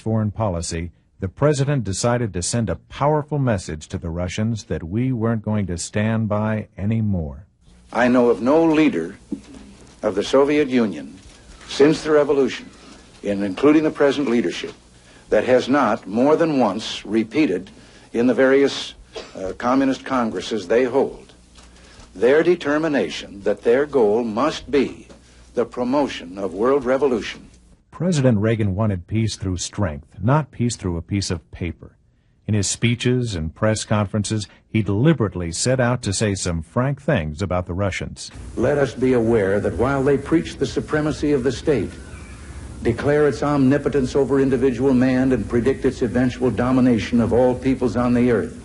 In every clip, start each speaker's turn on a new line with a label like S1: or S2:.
S1: foreign policy, the president decided to send a powerful message to the Russians that we weren't going to stand by anymore.
S2: I know of no leader of the Soviet Union since the revolution, including the present leadership, that has not more than once repeated in the various communist congresses they hold their determination that their goal must be the promotion of world revolution.
S1: President Reagan wanted peace through strength, not peace through a piece of paper. In his speeches and press conferences, he deliberately set out to say some frank things about the Russians.
S2: Let us be aware that while they preach the supremacy of the state, declare its omnipotence over individual man, and predict its eventual domination of all peoples on the earth,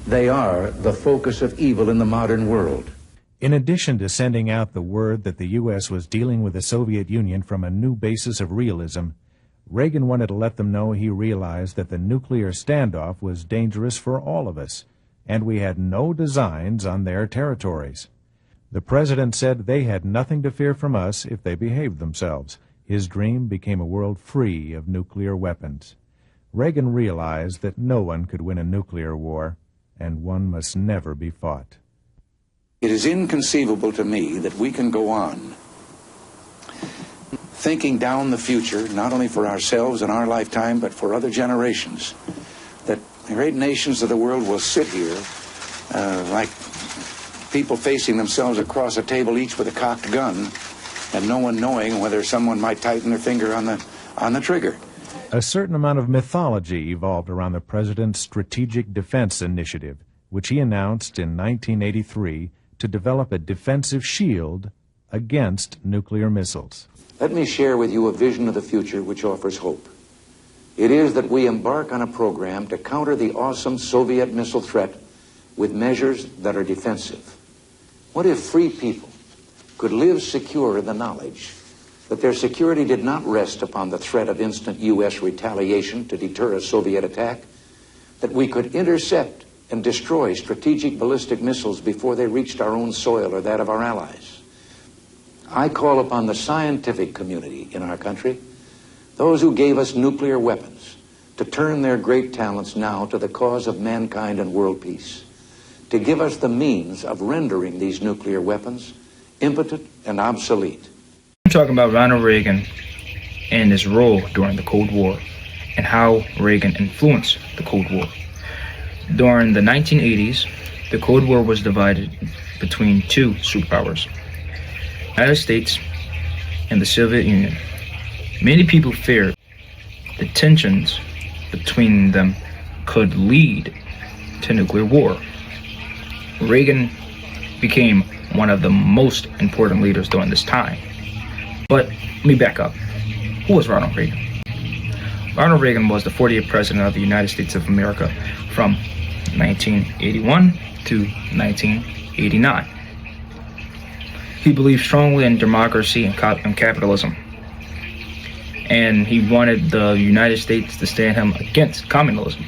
S2: they are the focus of evil in the modern world.
S1: In addition to sending out the word that the U.S. was dealing with the Soviet Union from a new basis of realism, Reagan wanted to let them know he realized that the nuclear standoff was dangerous for all of us, and we had no designs on their territories. The president said they had nothing to fear from us if they behaved themselves. His dream became a world free of nuclear weapons. Reagan realized that no one could win a nuclear war, and one must never be fought.
S2: It is inconceivable to me that we can go on thinking down the future, not only for ourselves and our lifetime, but for other generations, that the great nations of the world will sit here like people facing themselves across a table, each with a cocked gun, and no one knowing whether someone might tighten their finger on the trigger.
S1: A certain amount of mythology evolved around the president's Strategic Defense Initiative, which he announced in 1983 to develop a defensive shield against nuclear missiles.
S2: Let me share with you a vision of the future which offers hope. It is that we embark on a program to counter the awesome Soviet missile threat with measures that are defensive. What if free people could live secure in the knowledge that their security did not rest upon the threat of instant U.S. retaliation to deter a Soviet attack, that we could intercept and destroy strategic ballistic missiles before they reached our own soil or that of our allies? I call upon the scientific community in our country, those who gave us nuclear weapons, to turn their great talents now to the cause of mankind and world peace, to give us the means of rendering these nuclear weapons impotent and obsolete.
S3: I'm talking about Ronald Reagan and his role during the Cold War and how Reagan influenced the Cold War. During the 1980s, the Cold War was divided between two superpowers, the United States and the Soviet Union. Many people feared the tensions between them could lead to nuclear war. Reagan became one of the most important leaders during this time. But let me back up. Who was Ronald Reagan? Ronald Reagan was the 40th president of the United States of America from 1981 to 1989. He believed strongly in democracy and capitalism, and he wanted the United States to stand him against communism.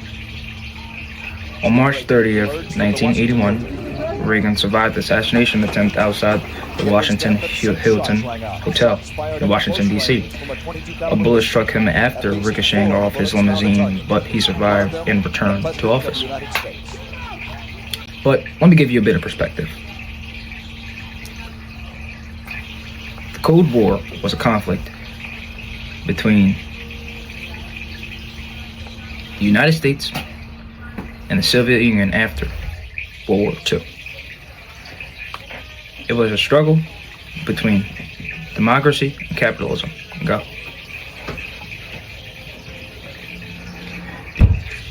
S3: On March 30th, 1981, Reagan survived the assassination attempt outside the Washington Hilton Hotel in Washington, D.C. A bullet struck him after ricocheting off his limousine, but he survived and returned to office. But let me give you a bit of perspective. The Cold War was a conflict between the United States and the Soviet Union after World War II. It was a struggle between democracy and capitalism. Go.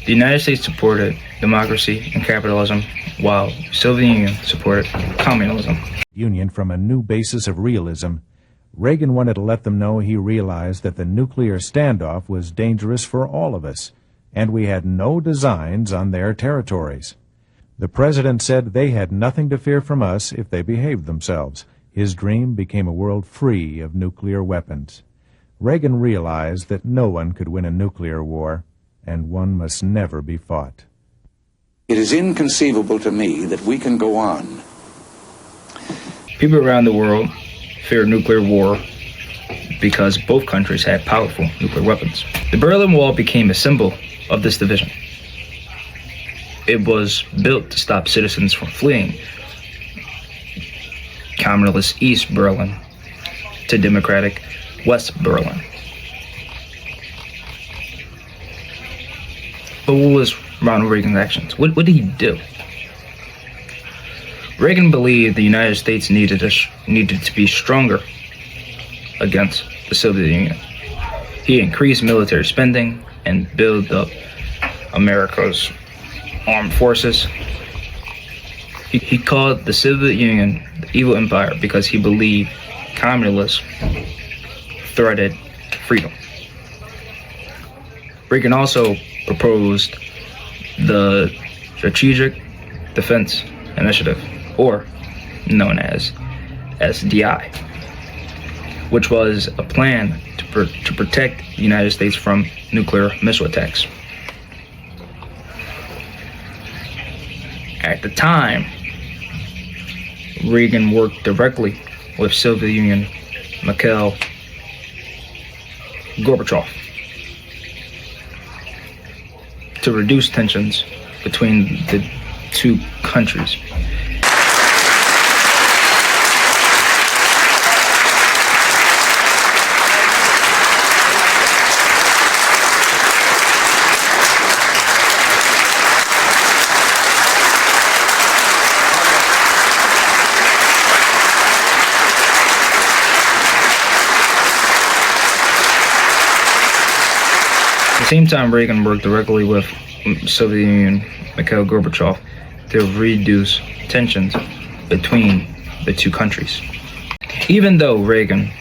S3: The United States supported democracy and capitalism, while the Soviet Union supported communism.
S1: Union from a new basis of realism, Reagan wanted to let them know he realized that the nuclear standoff was dangerous for all of us, and we had no designs on their territories. The president said they had nothing to fear from us if they behaved themselves. His dream became a world free of nuclear weapons. Reagan realized that no one could win a nuclear war, and one must never be fought.
S2: It is inconceivable to me that we can go on.
S3: People around the world fear nuclear war because both countries had powerful nuclear weapons. The Berlin Wall became a symbol of this division. It was built to stop citizens from fleeing communist East Berlin to democratic West Berlin. But what was Ronald Reagan's actions? What did he do? Reagan believed the United States needed to be stronger against the Soviet Union. He increased military spending and built up America's armed forces. He called the Soviet Union the evil empire because he believed communism threatened freedom. Reagan also proposed the Strategic Defense Initiative, or known as SDI, which was a plan to protect the United States from nuclear missile attacks. At the time, Reagan worked directly with Soviet Union Mikhail Gorbachev to reduce tensions between the two countries. At the same time, Reagan worked directly with Soviet Union Mikhail Gorbachev to reduce tensions between the two countries. Even though Reagan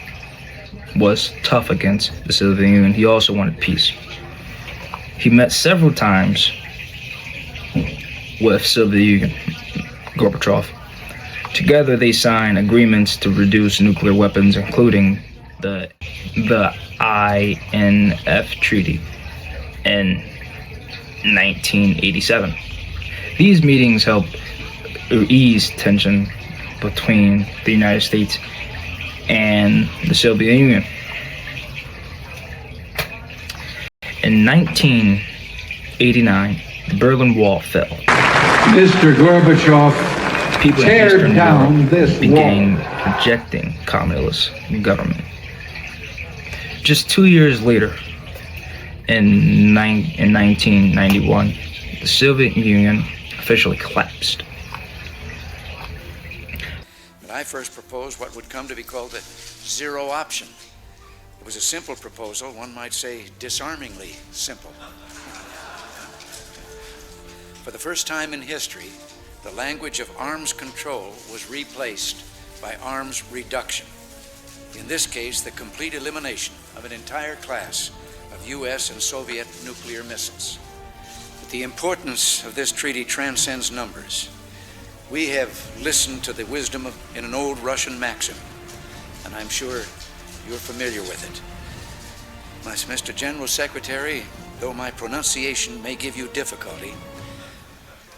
S3: was tough against the Soviet Union, he also wanted peace. He met several times with Soviet Union Gorbachev. Together, they signed agreements to reduce nuclear weapons, including the INF Treaty in 1987. These meetings helped ease tension between the United States and the Soviet Union. In 1989, the Berlin Wall fell.
S4: Mr. Gorbachev,
S3: People in
S4: tear
S3: Eastern
S4: down
S3: Europe
S4: this
S3: began
S4: wall.
S3: rejecting communist government. Just 2 years later, in 1991, the Soviet Union officially collapsed.
S2: But I first proposed what would come to be called the zero option. It was a simple proposal, one might say disarmingly simple. For the first time in history, the language of arms control was replaced by arms reduction. In this case, the complete elimination of an entire class of U.S. and Soviet nuclear missiles. But the importance of this treaty transcends numbers. We have listened to the wisdom in an old Russian maxim, and I'm sure you're familiar with it. Mr. General Secretary, though my pronunciation may give you difficulty,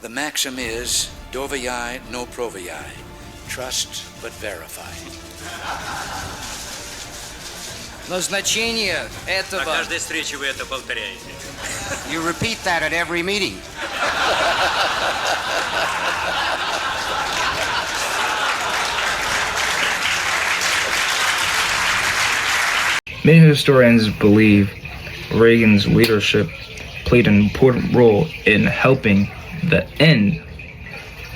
S2: the maxim is doверяй, no проверяй, trust but verify.
S5: Но значение этого...
S6: На каждой встрече вы это повторяете.
S5: You repeat that at every meeting.
S3: Many historians believe Reagan's leadership played an important role in helping the end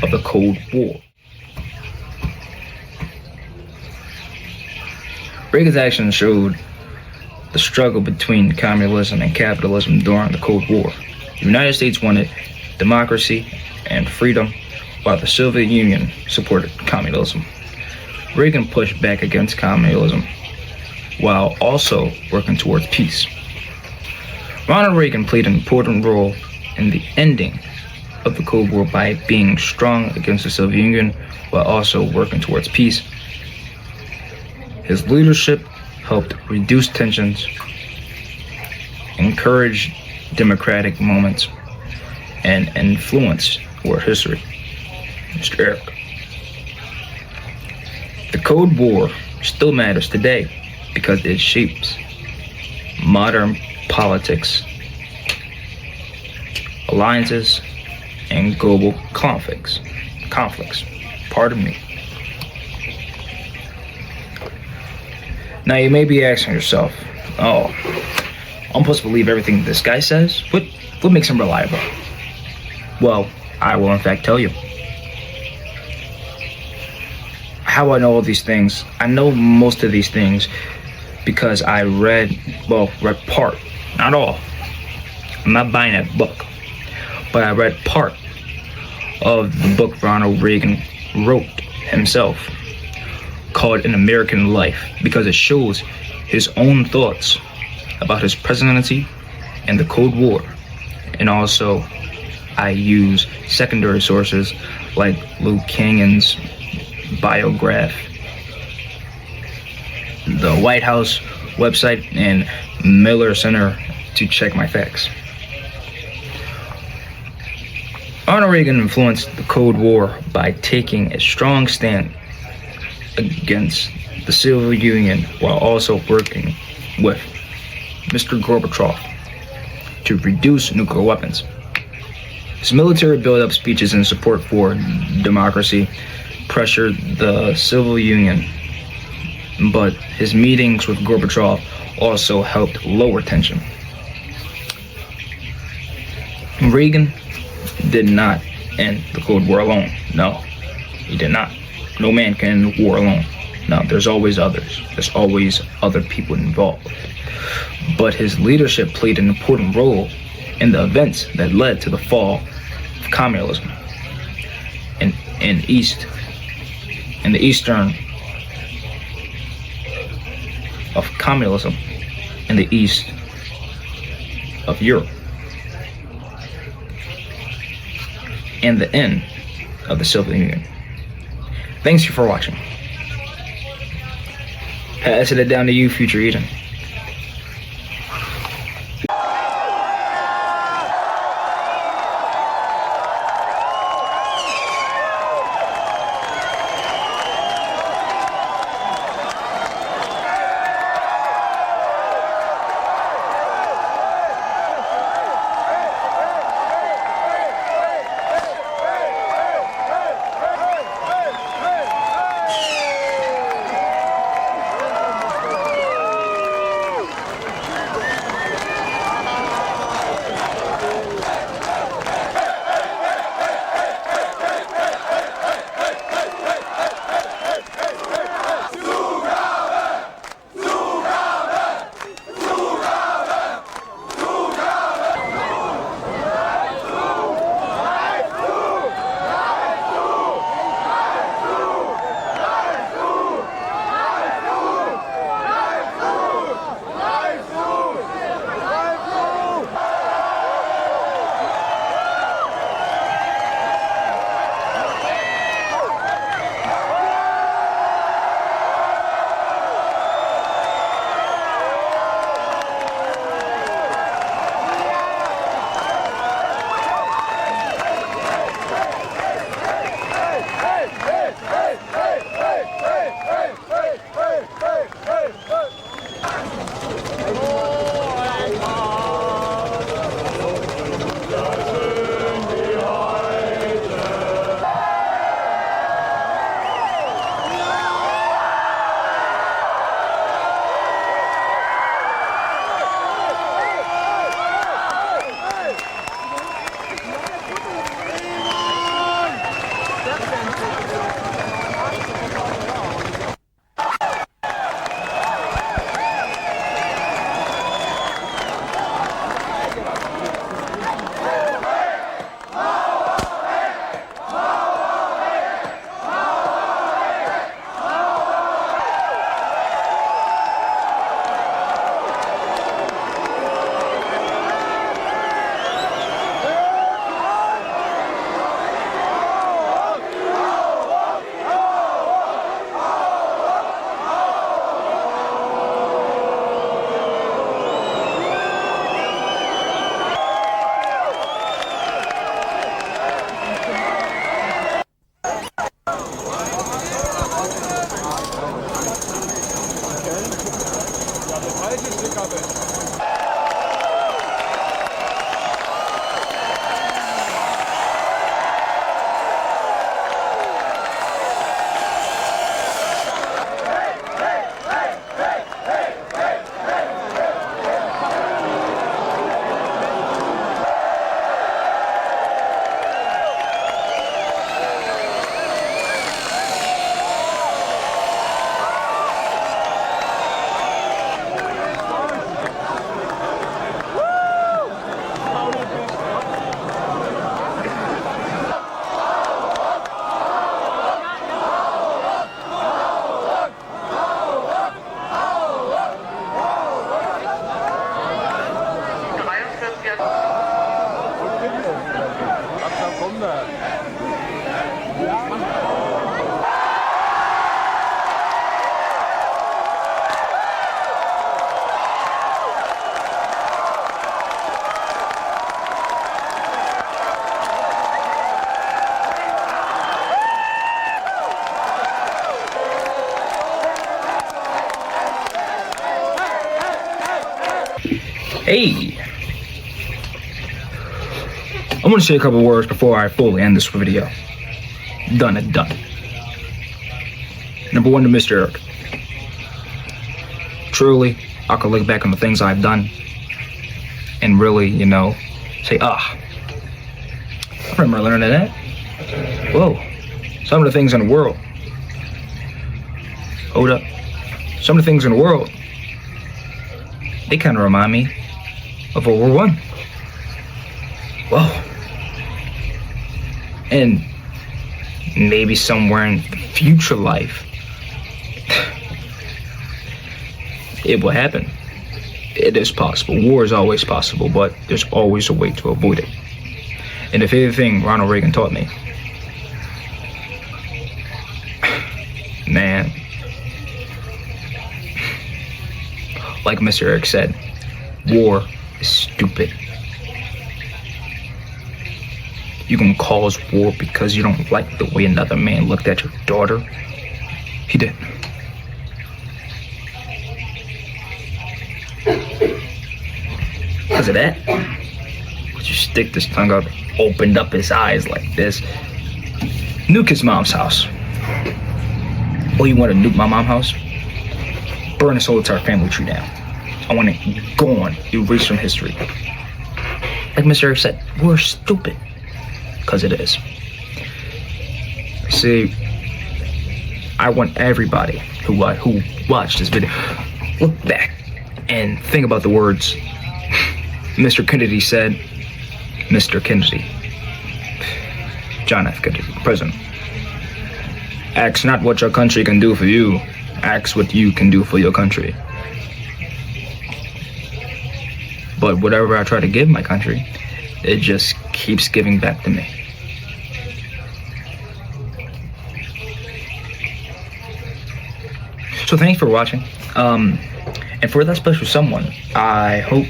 S3: of the Cold War. Reagan's actions showed the struggle between communism and capitalism during the Cold War. The United States wanted democracy and freedom, while the Soviet Union supported communism. Reagan pushed back against communism while also working towards peace. Ronald Reagan played an important role in the ending of the Cold War by being strong against the Soviet Union while also working towards peace. His leadership helped reduce tensions, encourage democratic moments, and influence world history. Mr. Eric. The Cold War still matters today because it shapes modern politics, alliances, and global conflicts. Pardon me. Now you may be asking yourself, oh, I'm supposed to believe everything this guy says? What makes him reliable? Well, I will in fact tell you. How I know all these things? I know most of these things because I read part, not all. I'm not buying that book, but I read part of the book Ronald Reagan wrote himself, called An American Life, because it shows his own thoughts about his presidency and the Cold War. And also, I use secondary sources like Luke Canyon's biograph, the White House website, and Miller Center to check my facts. Ronald Reagan influenced the Cold War by taking a strong stand against the Soviet Union while also working with Mr. Gorbachev to reduce nuclear weapons. His military build-up speeches in support for democracy pressured the Soviet Union, but his meetings with Gorbachev also helped lower tension. Reagan did not end the Cold War alone. No, he did not. No man can end war alone. No, there's always others. There's always other people involved. But his leadership played an important role in the events that led to the fall of communism in the eastern of communism in the east of Europe, and the end of the Soviet Union. Thanks for watching. Passing it down to you, future Eden. Hey! I want to say a couple words before I fully end this video. Done and done. Number one, to Mr. Eric. Truly, I could look back on the things I've done and really, you know, say, I remember learning that. Whoa. Some of the things in the world. Hold up. Some of the things in the world, they kind of remind me of World War I. Whoa. And maybe somewhere in the future life, it will happen. It is possible. War is always possible, but there's always a way to avoid it. And if anything Ronald Reagan taught me, man, like Mr. Eric said, war is stupid. You can cause war because you don't like the way another man looked at your daughter. He did. Because of that, would you stick this tongue out, opened up his eyes like this, nuke his mom's house. Oh, you want to nuke my mom's house? Burn this whole entire family tree down. I want it gone, erased from history. Like Mr. Eric said, we're stupid. Because it is. See, I want everybody who watched this video, look back and think about the words Mr. Kennedy said. Mr. Kennedy, John F. Kennedy, President. Ask not what your country can do for you. Ask what you can do for your country. But whatever I try to give my country, it just keeps giving back to me. So thanks for watching. And for that special someone, I hope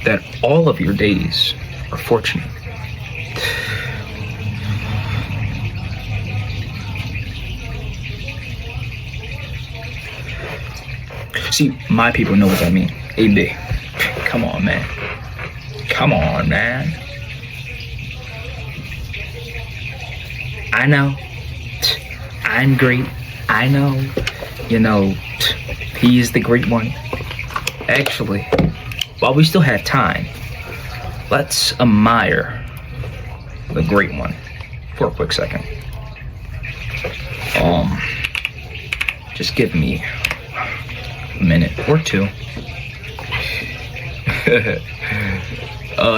S3: that all of your days are fortunate. See, my people know what that means. AB. Come on, man. Come on, man. I know. I'm great. I know. You know, he's the great one. Actually, while we still have time, let's admire the great one for a quick second. Just give me a minute or two.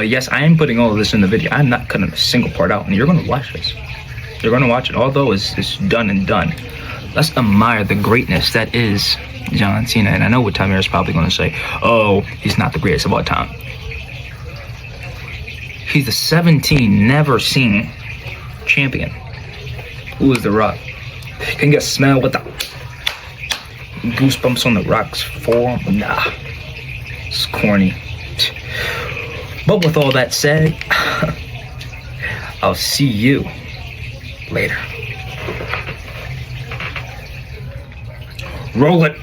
S3: Yes, I am putting all of this in the video. I'm not cutting a single part out, and you're gonna watch this. You're gonna watch it, although it's done and done. Let's admire the greatness that is John Cena. And I know what Tamir is probably gonna say. Oh, he's not the greatest of all time. He's the 17 never seen champion. Who is The Rock? Can you smell what the goosebumps on The Rock's forearm? Nah, it's corny. But with all that said, I'll see you later. Roll it.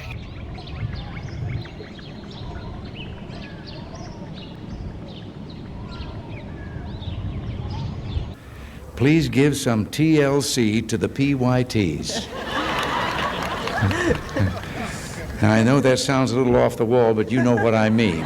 S2: Please give some TLC to the PYTs. Now, I know that sounds a little off the wall, but you know what I mean.